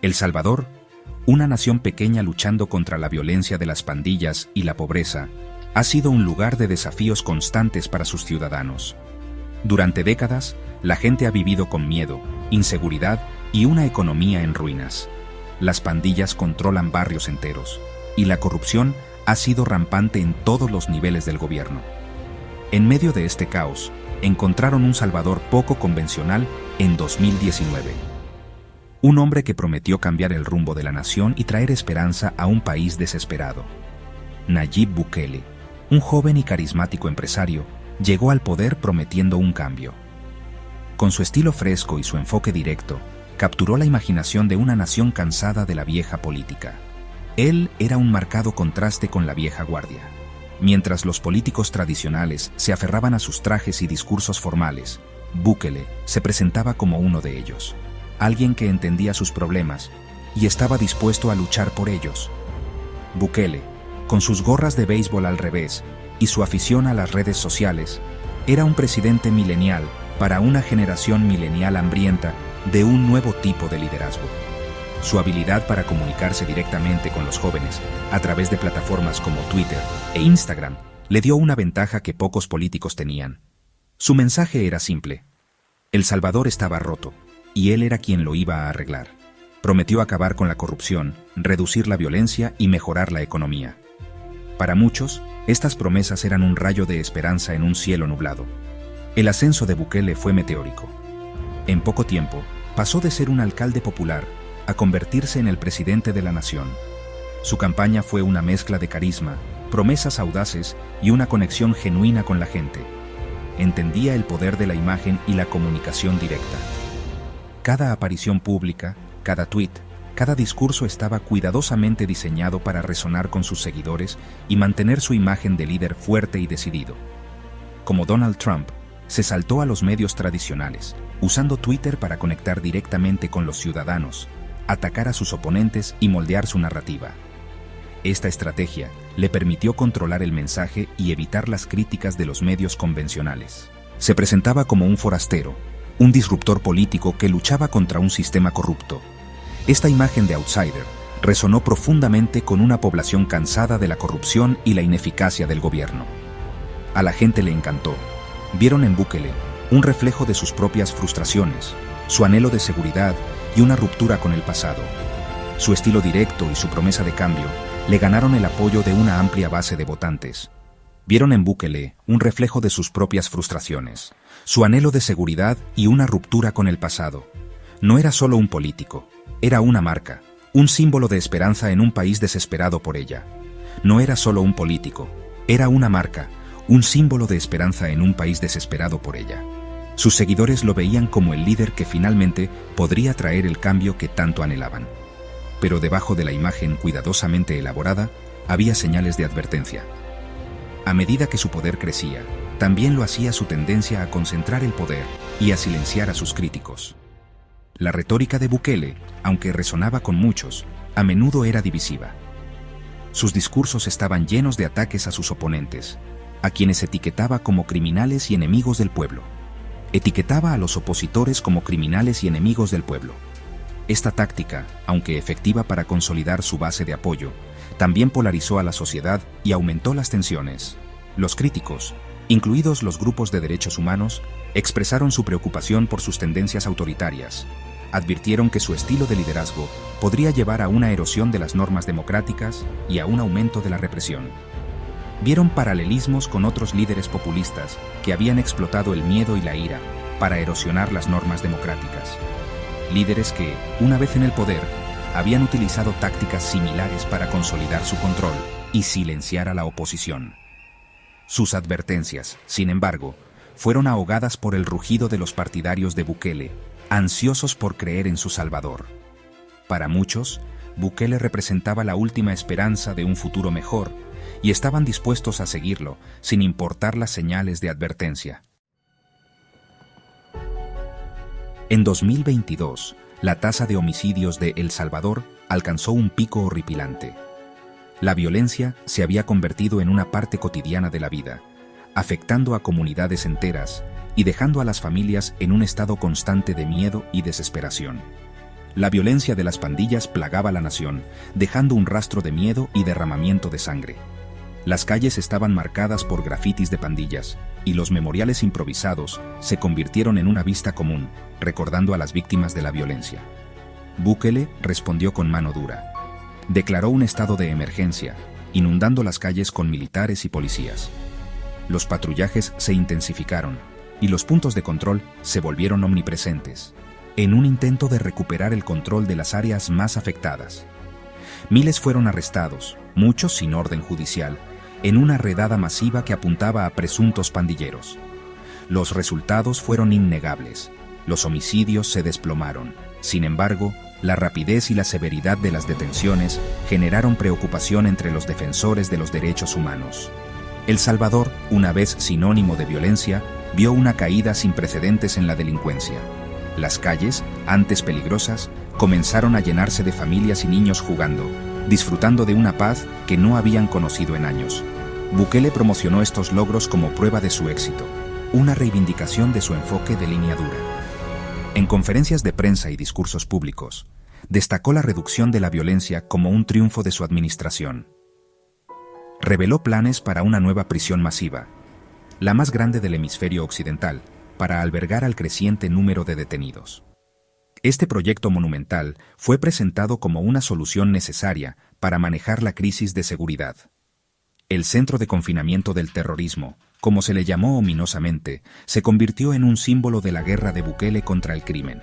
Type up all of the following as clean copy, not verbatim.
El Salvador, una nación pequeña luchando contra la violencia de las pandillas y la pobreza, ha sido un lugar de desafíos constantes para sus ciudadanos. Durante décadas, la gente ha vivido con miedo, inseguridad y una economía en ruinas. Las pandillas controlan barrios enteros, y la corrupción ha sido rampante en todos los niveles del gobierno. En medio de este caos, encontraron un Salvador poco convencional en 2019. Un hombre que prometió cambiar el rumbo de la nación y traer esperanza a un país desesperado. Nayib Bukele, un joven y carismático empresario, llegó al poder prometiendo un cambio. Con su estilo fresco y su enfoque directo, capturó la imaginación de una nación cansada de la vieja política. Él era un marcado contraste con la vieja guardia. Mientras los políticos tradicionales se aferraban a sus trajes y discursos formales, Bukele se presentaba como uno de ellos. Alguien que entendía sus problemas y estaba dispuesto a luchar por ellos. Bukele, con sus gorras de béisbol al revés y su afición a las redes sociales, era un presidente milenial para una generación milenial hambrienta de un nuevo tipo de liderazgo. Su habilidad para comunicarse directamente con los jóvenes a través de plataformas como Twitter e Instagram le dio una ventaja que pocos políticos tenían. Su mensaje era simple: El Salvador estaba roto, y él era quien lo iba a arreglar. Prometió acabar con la corrupción, reducir la violencia y mejorar la economía. Para muchos, estas promesas eran un rayo de esperanza en un cielo nublado. El ascenso de Bukele fue meteórico. En poco tiempo, pasó de ser un alcalde popular a convertirse en el presidente de la nación. Su campaña fue una mezcla de carisma, promesas audaces y una conexión genuina con la gente. Entendía el poder de la imagen y la comunicación directa. Cada aparición pública, cada tuit, cada discurso estaba cuidadosamente diseñado para resonar con sus seguidores y mantener su imagen de líder fuerte y decidido. Como Donald Trump, se saltó a los medios tradicionales, usando Twitter para conectar directamente con los ciudadanos, atacar a sus oponentes y moldear su narrativa. Esta estrategia le permitió controlar el mensaje y evitar las críticas de los medios convencionales. Se presentaba como un forastero, un disruptor político que luchaba contra un sistema corrupto. Esta imagen de outsider resonó profundamente con una población cansada de la corrupción y la ineficacia del gobierno. A la gente le encantó. Vieron en Bukele un reflejo de sus propias frustraciones, su anhelo de seguridad y una ruptura con el pasado. Su estilo directo y su promesa de cambio le ganaron el apoyo de una amplia base de votantes. Vieron en Bukele un reflejo de sus propias frustraciones, su anhelo de seguridad y una ruptura con el pasado. No era solo un político, era una marca, un símbolo de esperanza en un país desesperado por ella. No era solo un político, era una marca, un símbolo de esperanza en un país desesperado por ella. Sus seguidores lo veían como el líder que finalmente podría traer el cambio que tanto anhelaban. Pero debajo de la imagen cuidadosamente elaborada, había señales de advertencia. A medida que su poder crecía, también lo hacía su tendencia a concentrar el poder y a silenciar a sus críticos. La retórica de Bukele, aunque resonaba con muchos, a menudo era divisiva. Sus discursos estaban llenos de ataques a sus oponentes, a quienes etiquetaba como criminales y enemigos del pueblo. Etiquetaba a los opositores como criminales y enemigos del pueblo. Esta táctica, aunque efectiva para consolidar su base de apoyo, también polarizó a la sociedad y aumentó las tensiones. Los críticos, incluidos los grupos de derechos humanos, expresaron su preocupación por sus tendencias autoritarias. Advirtieron que su estilo de liderazgo podría llevar a una erosión de las normas democráticas y a un aumento de la represión. Vieron paralelismos con otros líderes populistas que habían explotado el miedo y la ira para erosionar las normas democráticas. Líderes que, una vez en el poder, habían utilizado tácticas similares para consolidar su control y silenciar a la oposición. Sus advertencias, sin embargo, fueron ahogadas por el rugido de los partidarios de Bukele, ansiosos por creer en su Salvador. Para muchos, Bukele representaba la última esperanza de un futuro mejor, y estaban dispuestos a seguirlo, sin importar las señales de advertencia. En 2022, la tasa de homicidios de El Salvador alcanzó un pico horripilante. La violencia se había convertido en una parte cotidiana de la vida, afectando a comunidades enteras y dejando a las familias en un estado constante de miedo y desesperación. La violencia de las pandillas plagaba la nación, dejando un rastro de miedo y derramamiento de sangre. Las calles estaban marcadas por grafitis de pandillas, y los memoriales improvisados se convirtieron en una vista común, recordando a las víctimas de la violencia. Bukele respondió con mano dura. Declaró un estado de emergencia, inundando las calles con militares y policías. Los patrullajes se intensificaron, y los puntos de control se volvieron omnipresentes, en un intento de recuperar el control de las áreas más afectadas. Miles fueron arrestados, muchos sin orden judicial, en una redada masiva que apuntaba a presuntos pandilleros. Los resultados fueron innegables. Los homicidios se desplomaron. Sin embargo, la rapidez y la severidad de las detenciones generaron preocupación entre los defensores de los derechos humanos. El Salvador, una vez sinónimo de violencia, vio una caída sin precedentes en la delincuencia. Las calles, antes peligrosas, comenzaron a llenarse de familias y niños jugando, disfrutando de una paz que no habían conocido en años. Bukele promocionó estos logros como prueba de su éxito, una reivindicación de su enfoque de línea dura. En conferencias de prensa y discursos públicos, destacó la reducción de la violencia como un triunfo de su administración. Reveló planes para una nueva prisión masiva, la más grande del hemisferio occidental, para albergar al creciente número de detenidos. Este proyecto monumental fue presentado como una solución necesaria para manejar la crisis de seguridad. El centro de confinamiento del terrorismo, como se le llamó ominosamente, se convirtió en un símbolo de la guerra de Bukele contra el crimen.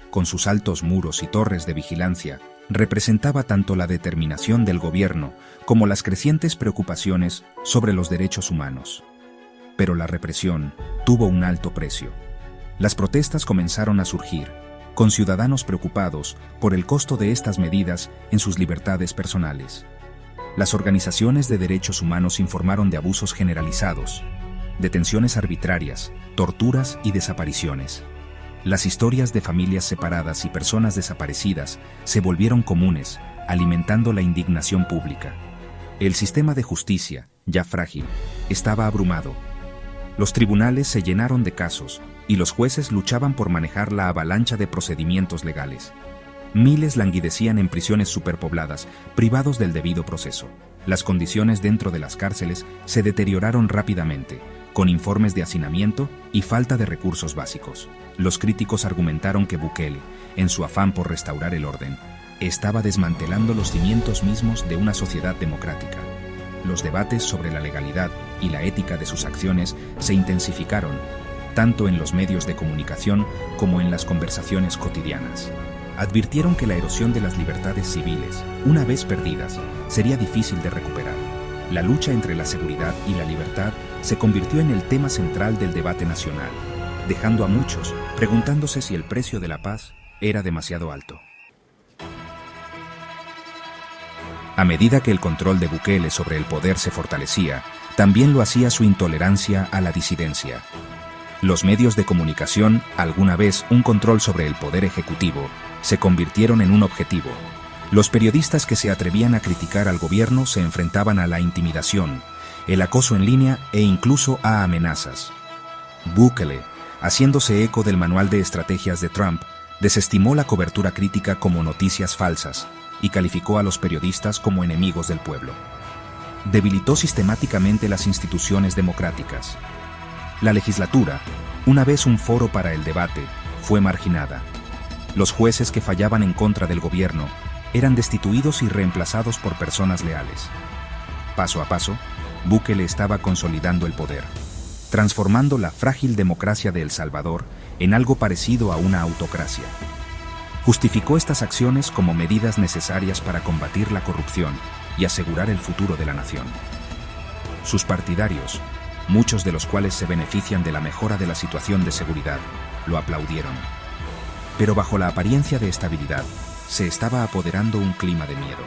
Con sus altos muros y torres de vigilancia, representaba tanto la determinación del gobierno como las crecientes preocupaciones sobre los derechos humanos. Pero la represión tuvo un alto precio. Las protestas comenzaron a surgir, con ciudadanos preocupados por el costo de estas medidas en sus libertades personales. Las organizaciones de derechos humanos informaron de abusos generalizados, detenciones arbitrarias, torturas y desapariciones. Las historias de familias separadas y personas desaparecidas se volvieron comunes, alimentando la indignación pública. El sistema de justicia, ya frágil, estaba abrumado. Los tribunales se llenaron de casos, y los jueces luchaban por manejar la avalancha de procedimientos legales. Miles languidecían en prisiones superpobladas, privados del debido proceso. Las condiciones dentro de las cárceles se deterioraron rápidamente, con informes de hacinamiento y falta de recursos básicos. Los críticos argumentaron que Bukele, en su afán por restaurar el orden, estaba desmantelando los cimientos mismos de una sociedad democrática. Los debates sobre la legalidad y la ética de sus acciones se intensificaron, tanto en los medios de comunicación como en las conversaciones cotidianas. Advirtieron que la erosión de las libertades civiles, una vez perdidas, sería difícil de recuperar. La lucha entre la seguridad y la libertad se convirtió en el tema central del debate nacional, dejando a muchos preguntándose si el precio de la paz era demasiado alto. A medida que el control de Bukele sobre el poder se fortalecía, también lo hacía su intolerancia a la disidencia. Los medios de comunicación, alguna vez un control sobre el poder ejecutivo, se convirtieron en un objetivo. Los periodistas que se atrevían a criticar al gobierno se enfrentaban a la intimidación, el acoso en línea e incluso a amenazas. Bukele, haciéndose eco del manual de estrategias de Trump, desestimó la cobertura crítica como noticias falsas y calificó a los periodistas como enemigos del pueblo. Debilitó sistemáticamente las instituciones democráticas. La legislatura, una vez un foro para el debate, fue marginada. Los jueces que fallaban en contra del gobierno eran destituidos y reemplazados por personas leales. Paso a paso, Bukele estaba consolidando el poder, transformando la frágil democracia de El Salvador en algo parecido a una autocracia. Justificó estas acciones como medidas necesarias para combatir la corrupción y asegurar el futuro de la nación. Sus partidarios, muchos de los cuales se benefician de la mejora de la situación de seguridad, lo aplaudieron. Pero bajo la apariencia de estabilidad, se estaba apoderando un clima de miedo.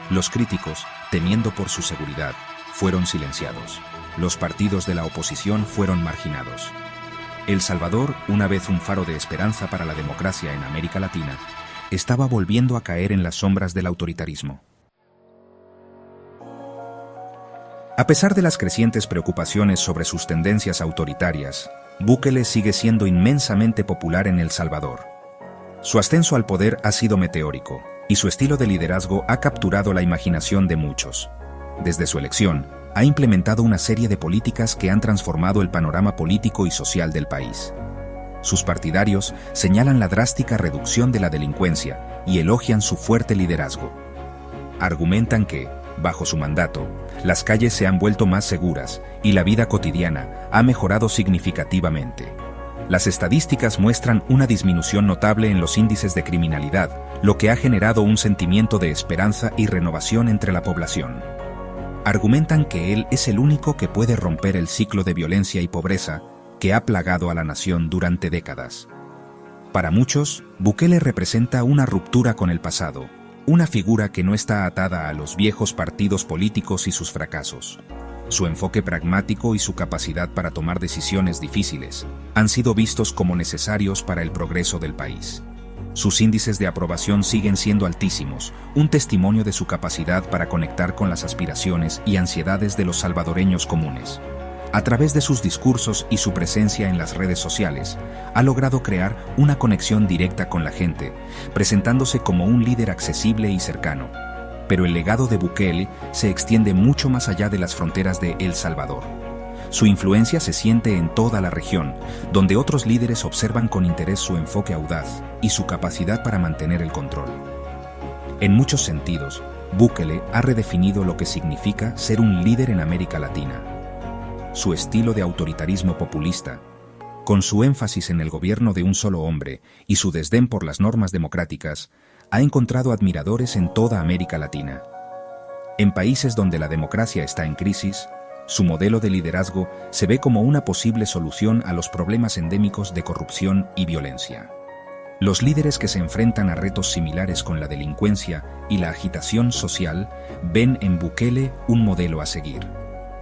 Los críticos, temiendo por su seguridad, fueron silenciados. Los partidos de la oposición fueron marginados. El Salvador, una vez un faro de esperanza para la democracia en América Latina, estaba volviendo a caer en las sombras del autoritarismo. A pesar de las crecientes preocupaciones sobre sus tendencias autoritarias, Bukele sigue siendo inmensamente popular en El Salvador. Su ascenso al poder ha sido meteórico, y su estilo de liderazgo ha capturado la imaginación de muchos. Desde su elección, ha implementado una serie de políticas que han transformado el panorama político y social del país. Sus partidarios señalan la drástica reducción de la delincuencia y elogian su fuerte liderazgo. Argumentan que, bajo su mandato, las calles se han vuelto más seguras y la vida cotidiana ha mejorado significativamente. Las estadísticas muestran una disminución notable en los índices de criminalidad, lo que ha generado un sentimiento de esperanza y renovación entre la población. Argumentan que él es el único que puede romper el ciclo de violencia y pobreza que ha plagado a la nación durante décadas. Para muchos, Bukele representa una ruptura con el pasado, una figura que no está atada a los viejos partidos políticos y sus fracasos. Su enfoque pragmático y su capacidad para tomar decisiones difíciles han sido vistos como necesarios para el progreso del país. Sus índices de aprobación siguen siendo altísimos, un testimonio de su capacidad para conectar con las aspiraciones y ansiedades de los salvadoreños comunes. A través de sus discursos y su presencia en las redes sociales, ha logrado crear una conexión directa con la gente, presentándose como un líder accesible y cercano. Pero el legado de Bukele se extiende mucho más allá de las fronteras de El Salvador. Su influencia se siente en toda la región, donde otros líderes observan con interés su enfoque audaz y su capacidad para mantener el control. En muchos sentidos, Bukele ha redefinido lo que significa ser un líder en América Latina. Su estilo de autoritarismo populista, con su énfasis en el gobierno de un solo hombre y su desdén por las normas democráticas, ha encontrado admiradores en toda América Latina. En países donde la democracia está en crisis, su modelo de liderazgo se ve como una posible solución a los problemas endémicos de corrupción y violencia. Los líderes que se enfrentan a retos similares con la delincuencia y la agitación social ven en Bukele un modelo a seguir.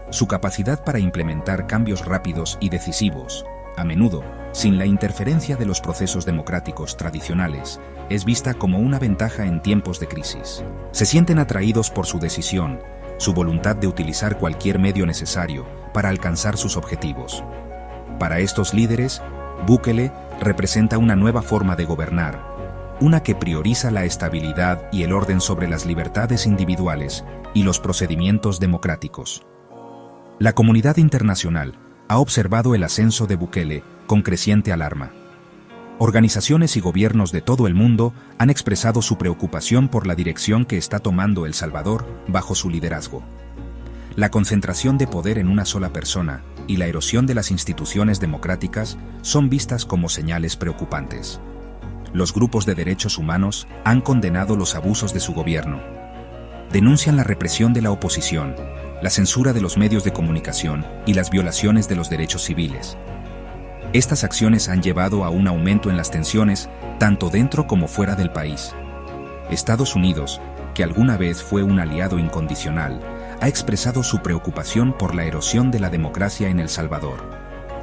Su capacidad para implementar cambios rápidos y decisivos, a menudo sin la interferencia de los procesos democráticos tradicionales, es vista como una ventaja en tiempos de crisis. Se sienten atraídos por su decisión, su voluntad de utilizar cualquier medio necesario para alcanzar sus objetivos. Para estos líderes, Bukele representa una nueva forma de gobernar, una que prioriza la estabilidad y el orden sobre las libertades individuales y los procedimientos democráticos. La comunidad internacional ha observado el ascenso de Bukele con creciente alarma. Organizaciones y gobiernos de todo el mundo han expresado su preocupación por la dirección que está tomando El Salvador bajo su liderazgo. La concentración de poder en una sola persona y la erosión de las instituciones democráticas son vistas como señales preocupantes. Los grupos de derechos humanos han condenado los abusos de su gobierno. Denuncian la represión de la oposición, la censura de los medios de comunicación y las violaciones de los derechos civiles. Estas acciones han llevado a un aumento en las tensiones, tanto dentro como fuera del país. Estados Unidos, que alguna vez fue un aliado incondicional, ha expresado su preocupación por la erosión de la democracia en El Salvador.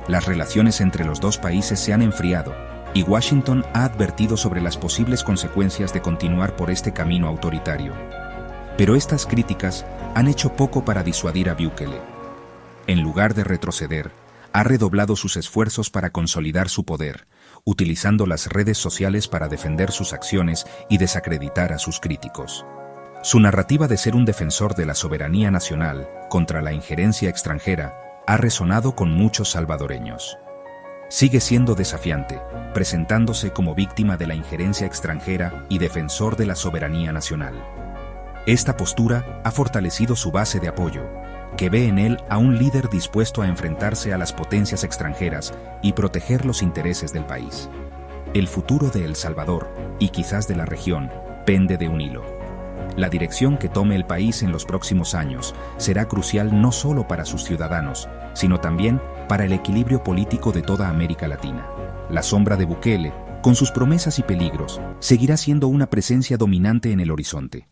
Las relaciones entre los dos países se han enfriado, y Washington ha advertido sobre las posibles consecuencias de continuar por este camino autoritario. Pero estas críticas han hecho poco para disuadir a Bukele. En lugar de retroceder, ha redoblado sus esfuerzos para consolidar su poder, utilizando las redes sociales para defender sus acciones y desacreditar a sus críticos. Su narrativa de ser un defensor de la soberanía nacional contra la injerencia extranjera ha resonado con muchos salvadoreños. Sigue siendo desafiante, presentándose como víctima de la injerencia extranjera y defensor de la soberanía nacional. Esta postura ha fortalecido su base de apoyo, que ve en él a un líder dispuesto a enfrentarse a las potencias extranjeras y proteger los intereses del país. El futuro de El Salvador, y quizás de la región, pende de un hilo. La dirección que tome el país en los próximos años será crucial no solo para sus ciudadanos, sino también para el equilibrio político de toda América Latina. La sombra de Bukele, con sus promesas y peligros, seguirá siendo una presencia dominante en el horizonte.